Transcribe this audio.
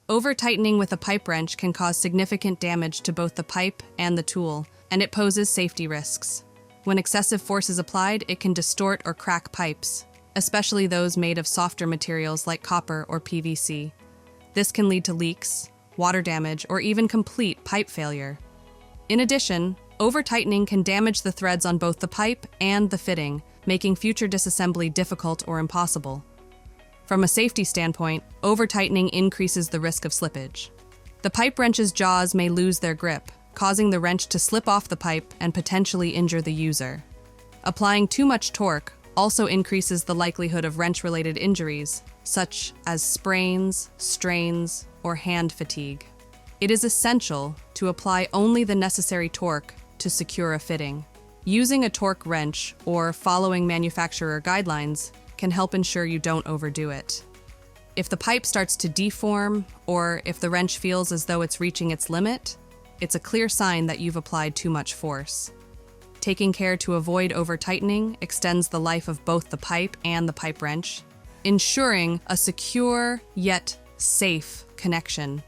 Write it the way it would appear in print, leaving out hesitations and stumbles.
Over-tightening with a pipe wrench can cause significant damage to both the pipe and the tool, and it poses safety risks. When excessive force is applied, it can distort or crack pipes, especially those made of softer materials like copper or PVC. This can lead to leaks, water damage, or even complete pipe failure. In addition, over-tightening can damage the threads on both the pipe and the fitting, making future disassembly difficult or impossible. From a safety standpoint, over-tightening increases the risk of slippage. The pipe wrench's jaws may lose their grip, causing the wrench to slip off the pipe and potentially injure the user. Applying too much torque also increases the likelihood of wrench-related injuries, such as sprains, strains, or hand fatigue. It is essential to apply only the necessary torque to secure a fitting. Using a torque wrench or following manufacturer guidelines can help ensure you don't overdo it. If the pipe starts to deform, or if the wrench feels as though it's reaching its limit, it's a clear sign that you've applied too much force. Taking care to avoid over-tightening extends the life of both the pipe and the pipe wrench, ensuring a secure yet safe connection.